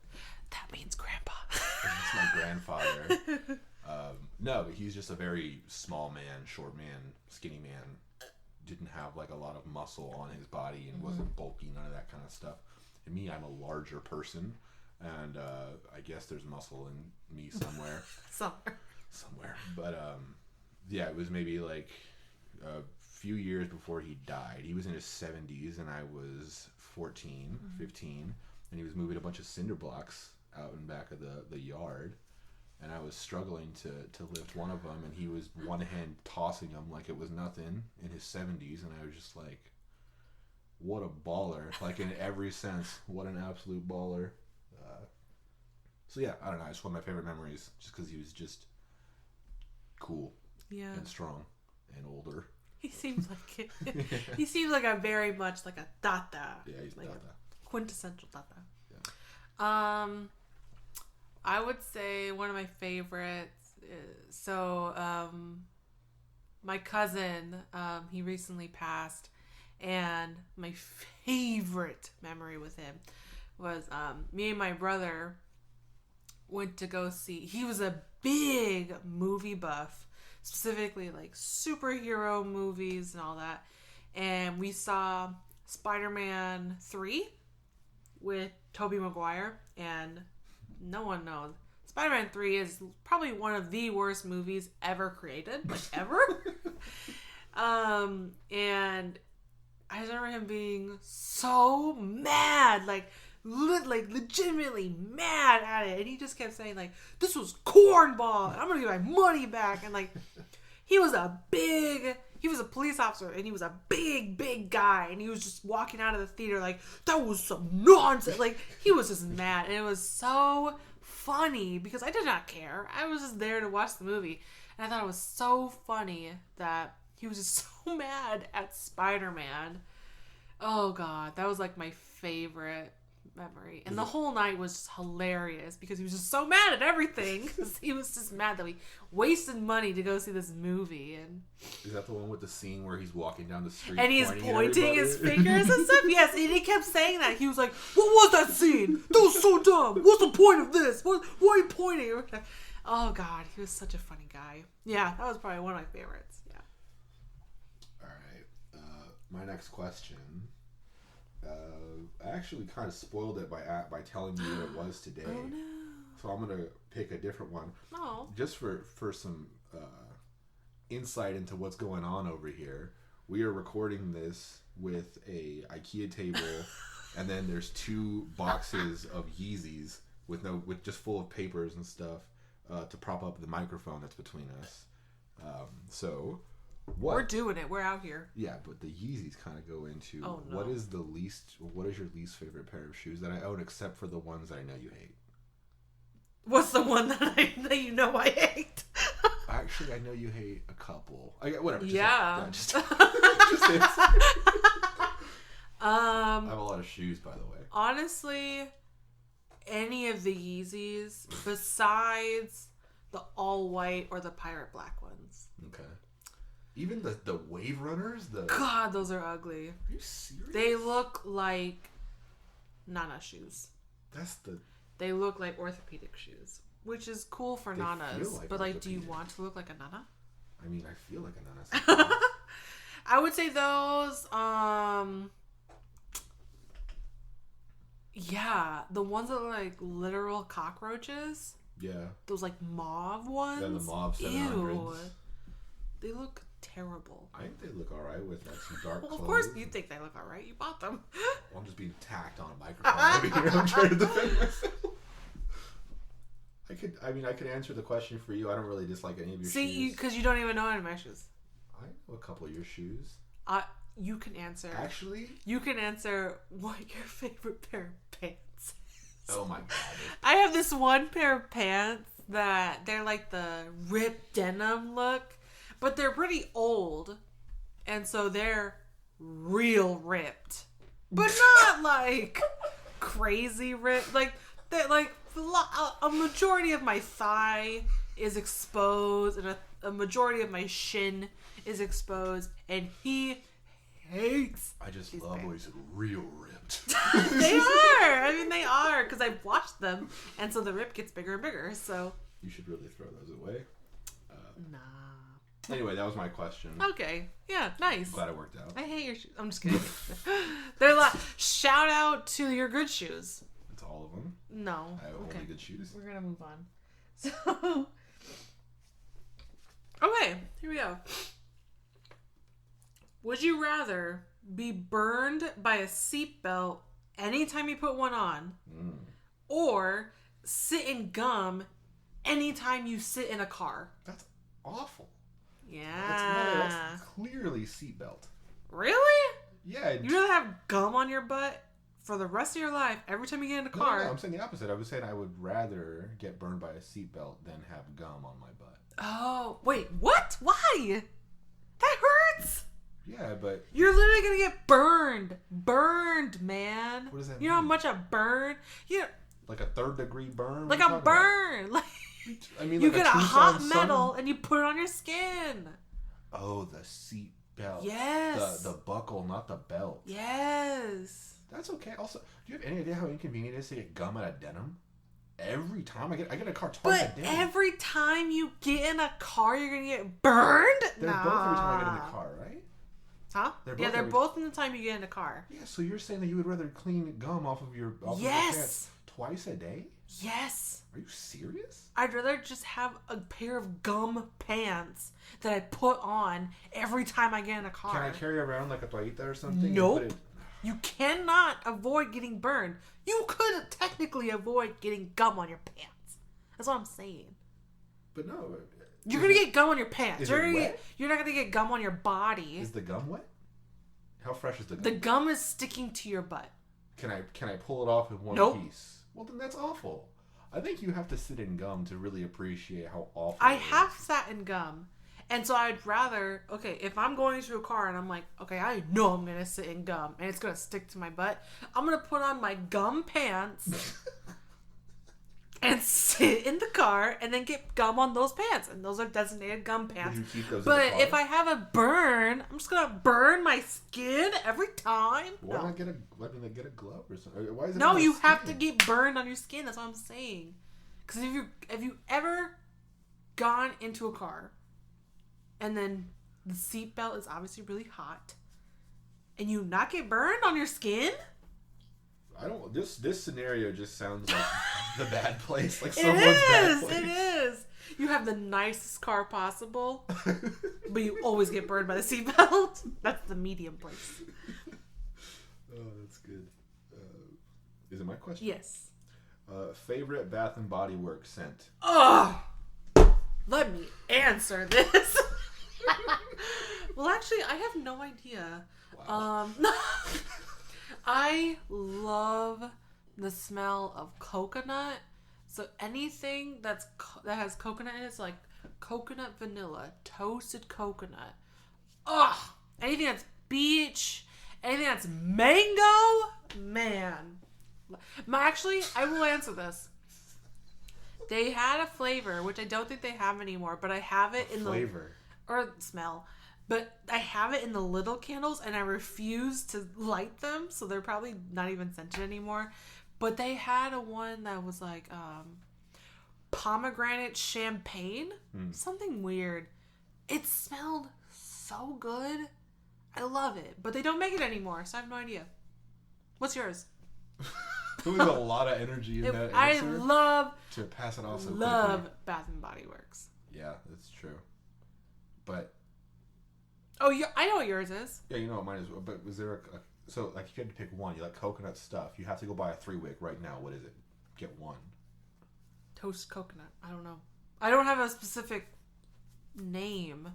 that means grandpa. He's my grandfather. No, but he's just a very small man, short man, skinny man. Didn't have like a lot of muscle on his body and wasn't bulky, none of that kind of stuff. And me, I'm a larger person, and I guess there's muscle in me somewhere. Somewhere. But yeah, it was maybe like a few years before he died. He was in his 70s, and I was 14, 15, and he was moving a bunch of cinder blocks out in back of the yard. And I was struggling to lift one of them, and he was one hand tossing them like it was nothing in his 70s, and I was just like, what a baller. Like, in every sense, what an absolute baller. So yeah, I don't know, it's one of my favorite memories, just because he was just cool and strong and older. He seems like it. He seems like a very much like a tata. Yeah, he's like tata. A quintessential tata. Yeah. I would say one of my favorites is, my cousin, he recently passed, and my favorite memory with him was me and my brother went to go see, he was a big movie buff, specifically like superhero movies and all that, and we saw Spider-Man 3 with Tobey Maguire, and no one knows. Spider-Man 3 is probably one of the worst movies ever created. Like, ever. And I remember him being so mad. Like legitimately mad at it. And he just kept saying, like, this was cornball. And I'm going to get my money back. And, like, he was a police officer, and he was a big guy, and he was just walking out of the theater like, that was some nonsense. Like, he was just mad, and it was so funny because I did not care. I was just there to watch the movie, and I thought it was so funny that he was just so mad at Spider-Man. Oh god, that was like my favorite memory, and the whole night was just hilarious because he was just so mad at everything because he was just mad that we wasted money to go see this movie. And is that the one with the scene where he's walking down the street and he's pointing his fingers and stuff? Yes, and he kept saying that. He was like, what was that scene? That was so dumb. What's the point of this? Why are you pointing? Oh god, he was such a funny guy. Yeah, that was probably one of my favorites. Yeah. All right, my next question, I actually kind of spoiled it by telling you what it was today. Oh no. So I'm going to pick a different one. Oh. Just for some insight into what's going on over here. We are recording this with a IKEA table, and then there's 2 boxes of Yeezys with just full of papers and stuff to prop up the microphone that's between us. So what? We're doing it. We're out here. Yeah, but the Yeezys kind of go into oh, no. What is your least favorite pair of shoes that I own, except for the ones that I know you hate? What's the one that you know I hate? Actually, I know you hate a couple. Whatever. Yeah. Just answer. I have a lot of shoes, by the way. Honestly, any of the Yeezys besides the all white or the pirate black ones. Okay. Even the Wave Runners? God, those are ugly. Are you serious? They look like Nana shoes. They look like orthopedic shoes, which is cool for Nanas. But, like, do you want to look like a Nana? I mean, I feel like a Nana. I would say those, Yeah, the ones that are like literal cockroaches. Yeah. Those like mauve ones. Yeah, the mauve 700s. Ew. They look terrible. I think they look alright with like some dark clothes. Of course you think they look alright. You bought them. Well, I'm just being tacked on a microphone over here. I'm trying to defend myself. I could answer the question for you. I don't really dislike any of your shoes. See, because you don't even know any of my shoes. I know a couple of your shoes. You can answer. Actually? You can answer what your favorite pair of pants is. Oh my god. I have this one pair of pants that they're like the ripped denim look, but they're pretty old. And so they're real ripped. But not like crazy ripped. Like, they're like a majority of my thigh is exposed and a majority of my shin is exposed, and he hates. I just love when he's real ripped. They are. I mean, they are, because I've washed them, and so the rip gets bigger and bigger. So you should really throw those away. Nah. Anyway, that was my question. Okay. Yeah. Nice. Glad it worked out. I hate your shoes. I'm just kidding. They're like, shout out to your good shoes. It's all of them. No. I have only good shoes. We're gonna move on. So. Okay. Here we go. Would you rather be burned by a seatbelt anytime you put one on, or sit in gum anytime you sit in a car? That's awful. Yeah. That's clearly seatbelt. Really? Yeah. You'd rather have gum on your butt for the rest of your life every time you get in a car? No, I'm saying the opposite. I was saying I would rather get burned by a seatbelt than have gum on my butt. Oh, wait, what? Why? That hurts. Yeah, but... You're literally going to get burned. Burned, man. What does that mean? You know how much a burn? Like a 3rd-degree burn? Like a burn. Like, I mean, you like get a hot metal and you put it on your skin. Oh, the seat belt. Yes. The buckle, not the belt. Yes. That's okay. Also, do you have any idea how inconvenient it is to get gum out of denim? Every time I get a car twice a day. But every time you get in a car, you're gonna get burned. They're both every time I get in the car, right? Huh? They're both in the time you get in the car. Yeah. So you're saying that you would rather clean gum off of your pants twice a day? Yes. Are you serious? I'd rather just have a pair of gum pants that I put on every time I get in a car. Can I carry around like a toallita or something? Nope. You cannot avoid getting burned. You could technically avoid getting gum on your pants. That's what I'm saying. But no. You're going to get gum on your pants. Is it wet? You're not going to get gum on your body. Is the gum wet? How fresh is the gum? The gum is sticking to your butt. Can I pull it off in one piece? Well, then that's awful. I think you have to sit in gum to really appreciate how awful I it have is. sat in gum. And so I'd rather, okay, if I'm going to a car and I'm like, okay, I know I'm going to sit in gum and it's going to stick to my butt, I'm going to put on my gum pants and sit in the car and then get gum on those pants. And those are designated gum pants. You keep those but in the car? if I have a burn, I'm just going to burn my skin every time. Why not get a glove or something? Why is it No, you skin? have to get burned on your skin. That's what I'm saying. Because if you ever gone into a car and then the seatbelt is obviously really hot and you not get burned on your skin? I don't. This scenario just sounds like the bad place. Like someone's bad place. It is. You have the nicest car possible, but you always get burned by the seatbelt. That's the medium place. Oh, that's good. Is it my question? Yes. Favorite Bath and Body Works scent? Oh, let me answer this. Well, actually, I have no idea. Wow. I love the smell of coconut. So anything that has coconut in it, it's like coconut vanilla, toasted coconut. Ugh! Anything that's beach, anything that's mango, man. Actually, I will answer this. They had a flavor, which I don't think they have anymore, but I have it in flavor. Or smell. But I have it in the little candles, and I refuse to light them, so they're probably not even scented anymore. But they had a one that was like pomegranate champagne. Something weird. It smelled so good. I love it. But they don't make it anymore, so I have no idea. What's yours? There was a lot of energy in that answer. I love to pass it off so love quickly. Bath and Body Works. Yeah, that's true. But oh, I know what yours is. yeah, you know what mine is. But was there so like if you had to pick one, you like coconut stuff. You have to go buy a 3-wick right now. What is it? Get one. Toast coconut. I don't know. I don't have a specific name.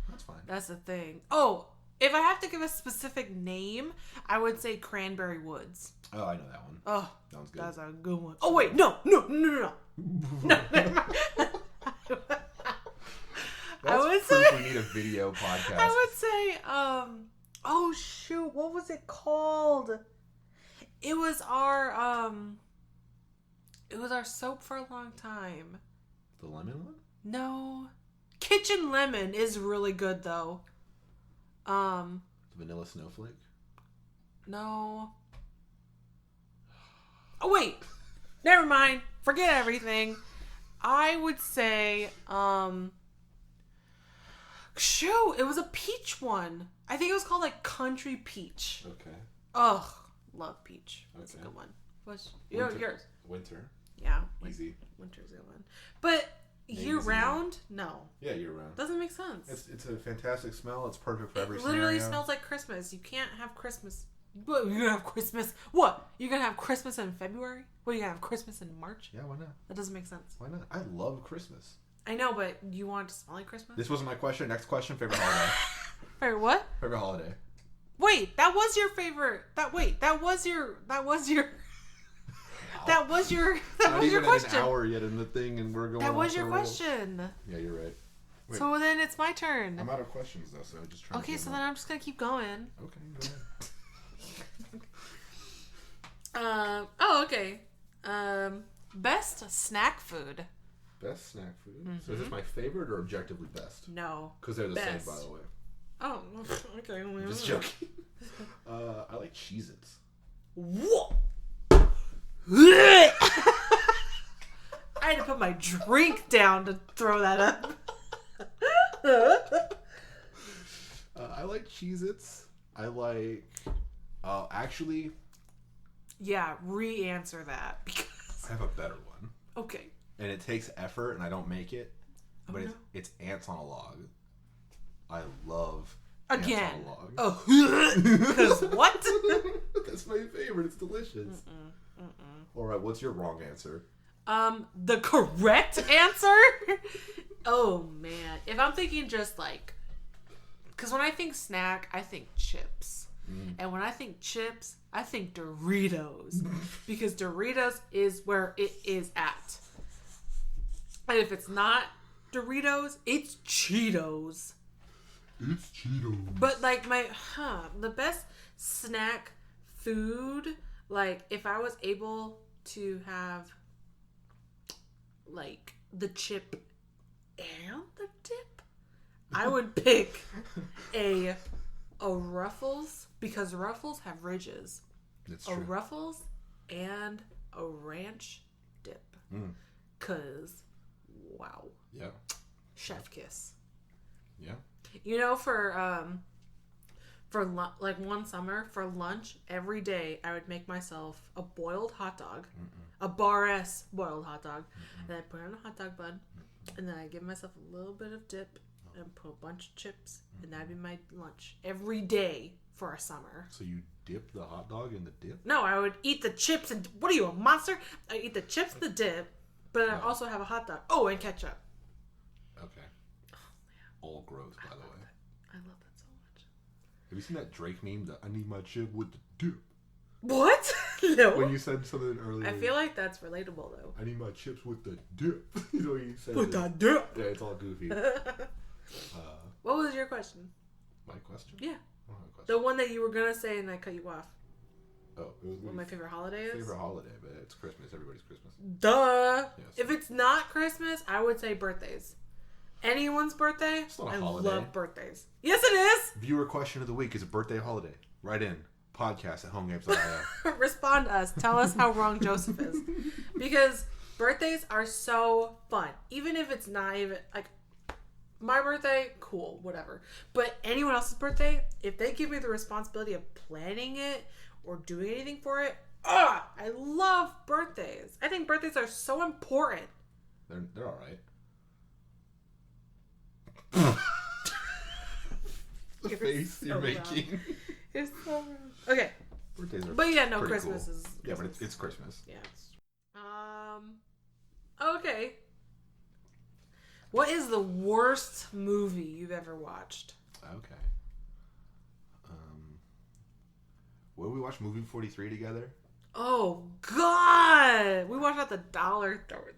That's fine. That's the thing. Oh, if I have to give a specific name, I would say Cranberry Woods. Oh, I know that one. Oh, sounds good. That's a good one. Oh wait, no. No, never mind. I would say we need a video podcast. I would say, oh shoot, what was it called? It was our soap for a long time. The lemon one? No. Kitchen Lemon is really good though. The vanilla snowflake? No. Oh wait. Never mind. Forget everything. I would say, shoot, it was a peach one. I think it was called like Country Peach. Okay. Ugh, love peach. That's a good one. What's yours? Winter. Yeah. Easy. Winter's a good one. But year round? No. Yeah, year round. Doesn't make sense. It's a fantastic smell. It's perfect for every scenario. It literally smells like Christmas. You can't have Christmas. What? You're gonna have Christmas? What? You're gonna have Christmas in February? What? You gonna have Christmas in March? Yeah, why not? That doesn't make sense. Why not? I love Christmas. I know, but you want it to smell like Christmas? This wasn't my question. Next question. Favorite holiday. Favorite what? Favorite holiday. Wait, that was your favorite. That was your That was your question. An hour yet in the thing, and we're going. That was your question. Yeah, you're right. Wait, so then it's my turn. I'm out of questions though, so I'm just trying. Okay, so then I'm just gonna keep going. Okay, go ahead. Okay. Best snack food. Best snack food. Mm-hmm. So is this my favorite or objectively best? No. Because they're the same, by the way. Oh, okay. I'm just joking. I like Cheez-Its. What? I had to put my drink down to throw that up. I like Cheez-Its. I like... actually... Yeah, re-answer that. Because I have a better one. Okay. And it takes effort, and I don't make it. But no. it's Ants on a Log. I love Ants on a Log. Oh, because what? That's my favorite. It's delicious. All right, what's your wrong answer? The correct answer? Oh, man. If I'm thinking just like... Because when I think snack, I think chips. And when I think chips, I think Doritos. Because Doritos is where it is at. And if it's not Doritos, it's Cheetos. It's Cheetos. But like the best snack food, like if I was able to have like the chip and the dip, I would pick a Ruffles, because Ruffles have ridges. That's true. A Ruffles and a ranch dip. Cause wow. Yeah. Chef kiss. Yeah. You know, like one summer for lunch every day, I would make myself a boiled hot dog, a bar S boiled hot dog, and then I put it on a hot dog bun, and then I give myself a little bit of dip and put a bunch of chips, and that'd be my lunch every day for a summer. So you dip the hot dog in the dip? No, I would eat the chips and what are you, a monster? I eat the chips, the dip, but I also have a hot dog. Oh, and ketchup. Okay. All gross, by the way. I love that so much. Have you seen that Drake meme? That I need my chip with the dip. What? No. When you said something earlier. I feel like that's relatable though. I need my chips with the dip. You know what he said? With the dip. Yeah, it's all goofy. What was your question? My question? Yeah. Oh, my question. The one that you were gonna say and I cut you off. Oh, it was what my favorite holiday is? Favorite holiday, but it's Christmas. Everybody's Christmas. Duh. Yes. If it's not Christmas, I would say birthdays. Anyone's birthday? It's not a holiday. I love birthdays. Yes, it is. Viewer question of the week: is a birthday a holiday? Write in podcast@homegames.io. Respond to us. Tell us how wrong Joseph is, because birthdays are so fun. Even if it's not even like my birthday, cool, whatever. But anyone else's birthday, if they give me the responsibility of planning it or doing anything for it, I love birthdays. I think birthdays are so important. They're all right. The face you're making. You're so wrong. Okay. Birthdays are but yeah, no, pretty Christmas cool. is. Yeah, but it's Christmas. Yeah. Okay. What is the worst movie you've ever watched? Okay. Will we watch movie 43 together? Oh God! We watched at the dollar theater.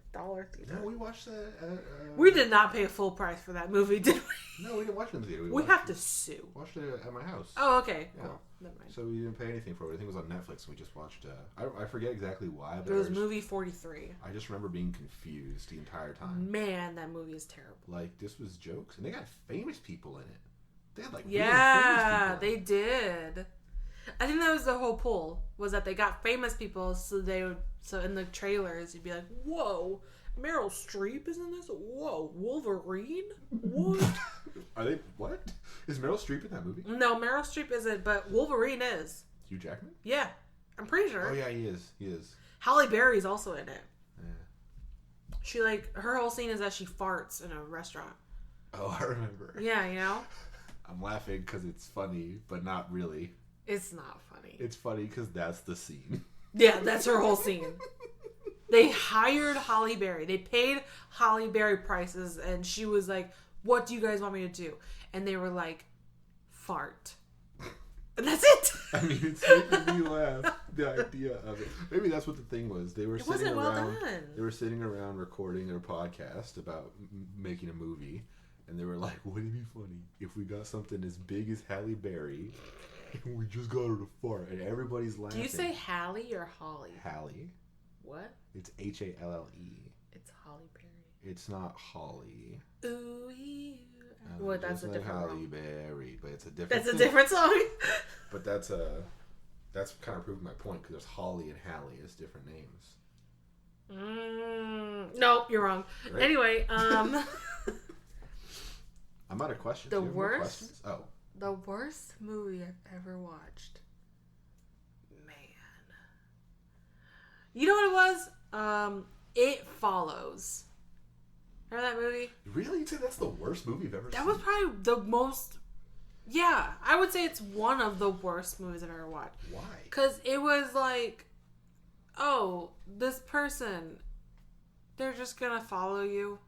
No, we watched that. We did not pay a full price for that movie, did we? No, we didn't watch it in the theater. We have to sue. Watched it at my house. Oh, okay. Yeah. Cool. Never mind. So we didn't pay anything for it. I think it was on Netflix, and we just watched. I forget exactly why, but it was movie 43. I just remember being confused the entire time. Man, that movie is terrible. Like, this was jokes, and they got famous people in it. They had like yeah, really famous people. They did. I think that was the whole pull, was that they got famous people, so in the trailers you'd be like, whoa, Meryl Streep is in this? Whoa, Wolverine? What? Are they, what? Is Meryl Streep in that movie? No, Meryl Streep isn't, but Wolverine is. Hugh Jackman? Yeah, I'm pretty sure. Oh yeah, he is. Halle Berry's also in it. Yeah. She her whole scene is that she farts in a restaurant. Oh, I remember. Yeah, you know? I'm laughing because it's funny, but not really. It's not funny. It's funny because that's the scene. Yeah, that's her whole scene. They hired Halle Berry. They paid Halle Berry prices, and she was like, what do you guys want me to do? And they were like, fart. And that's it. I mean, it's making me laugh, the idea of it. Maybe that's what the thing was. They were sitting around. Well done. They were sitting around recording their podcast about making a movie, and they were like, wouldn't it be funny if we got something as big as Halle Berry and we just got her to fart? And everybody's laughing. Do you say Halle or Holly? Halle. What? It's Halle. It's Halle Berry. It's not Holly. Ooh, well, that's a different Halle song. Berry, but it's a different. That's a different song. But that's kind of proving my point, because there's Holly and Halle as different names. Nope, you're wrong. Right? Anyway, I'm out of questions. The worst. Questions? Oh. The worst movie I've ever watched. Man. You know what it was? It Follows. Remember that movie? Really? You say that's the worst movie you've ever seen? That was probably the most... Yeah, I would say it's one of the worst movies I've ever watched. Why? Because it was like, oh, this person, they're just going to follow you.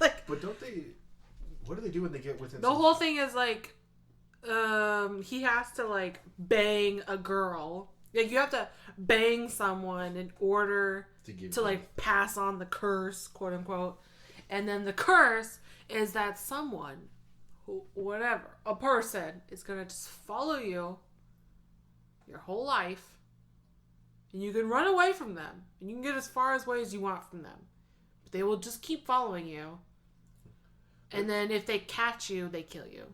Like, but don't they... What do they do when they get within... The whole thing is like, he has to like bang a girl. Like, you have to bang someone in order to like pass on the curse, quote unquote. And then the curse is that someone, whatever, a person is going to just follow you your whole life. And you can run away from them. And you can get as far away as you want from them. But they will just keep following you. And then if they catch you, they kill you.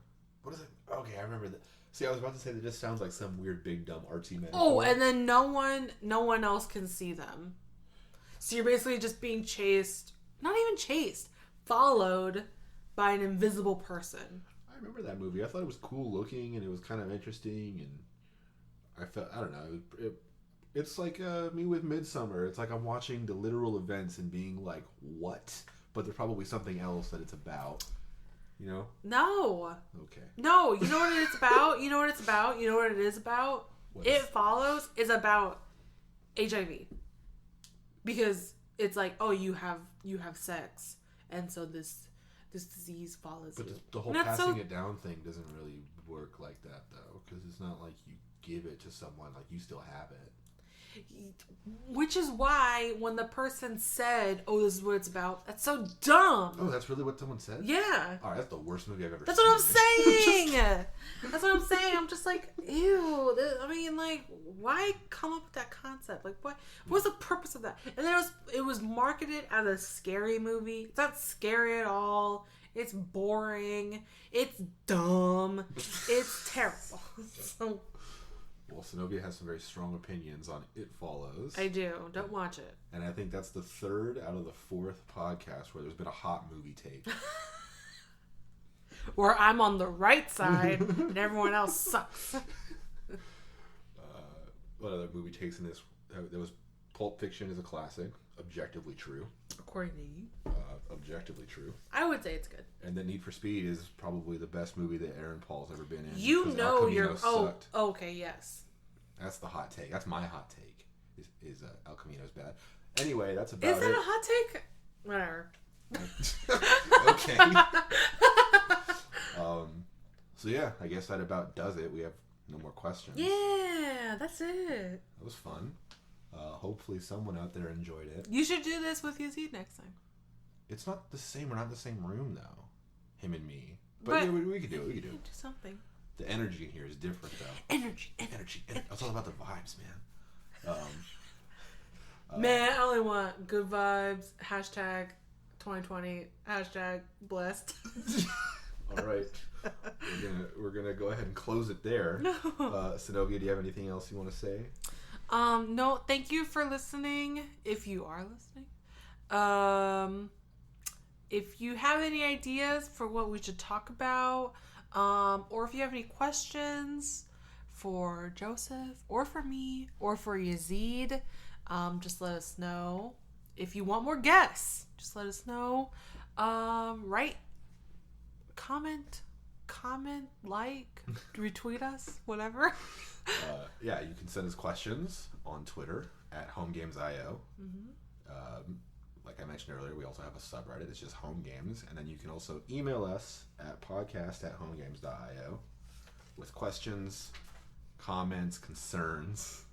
What is it? Okay, I remember that. See, I was about to say that just sounds like some weird, big, dumb, artsy metaphor. Oh, and then no one else can see them. So you're basically just being chased, not even chased, followed by an invisible person. I remember that movie. I thought it was cool looking, and it was kind of interesting, and I don't know. It's like me with Midsummer. It's like I'm watching the literal events and being like, what? But there's probably something else that it's about. You know? No. Okay. No, you know what it's about? You know what it's about? You know what it is about? It Follows is about HIV. Because it's like, oh, you have sex, and so this disease follows you. But the whole passing it down thing doesn't really work like that, though, because it's not like you give it to someone, like you still have it. Which is why when the person said, oh, this is what it's about, that's so dumb. Oh, that's really what someone said? Yeah. All right, that's the worst movie I've ever seen. That's what I'm saying. That's what I'm saying. I'm just like, ew. I mean, like, why come up with that concept? Like, what's the purpose of that? And then it was marketed as a scary movie. It's not scary at all. It's boring. It's dumb. It's terrible. So... Well, Senovia has some very strong opinions on It Follows. I do. Don't watch it. And I think that's the third out of the fourth podcast where there's been a hot movie take. Where I'm on the right side and everyone else sucks. what other movie takes in this? There was Pulp Fiction is a classic, objectively true. According to you. Objectively true. I would say it's good. And then Need for Speed is probably the best movie that Aaron Paul's ever been in. You know you're... Oh, okay, yes. That's the hot take. That's my hot take. Is El Camino's bad. Anyway, that's about it. Is that a hot take? Whatever. Okay. So yeah, I guess that about does it. We have no more questions. Yeah, that's it. That was fun. Hopefully someone out there enjoyed it. You should do this with Yazeed next time. It's not the same. We're not in the same room though. Him and me. But yeah, we could do it. We could do it. Do something. The energy in here is different though. Energy. It's all about the vibes, man. Man, I only want good vibes. Hashtag 2020. Hashtag blessed. All right. We're gonna go ahead and close it there. No. Senovia, do you have anything else you want to say? No. Thank you for listening. If you are listening, if you have any ideas for what we should talk about, or if you have any questions for Joseph or for me or for Yazeed, just let us know. If you want more guests, just let us know. Write, comment, like, retweet us, whatever. Yeah, you can send us questions on Twitter at HomeGamesIO. Like I mentioned earlier, we also have a subreddit. It's just Home Games. And then you can also email us at podcast@homegames.io with questions, comments, concerns.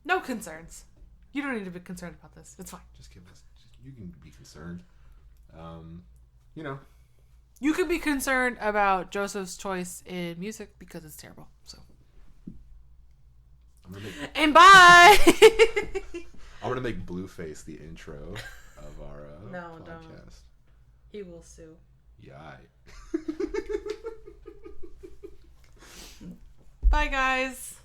No concerns. You don't need to be concerned about this. It's fine. Just give us... You can be concerned. You know. You could be concerned about Joseph's choice in music because it's terrible. So. And bye! I'm going to make Blueface the intro of our podcast. Don't. He will sue. Yeah. Bye, guys.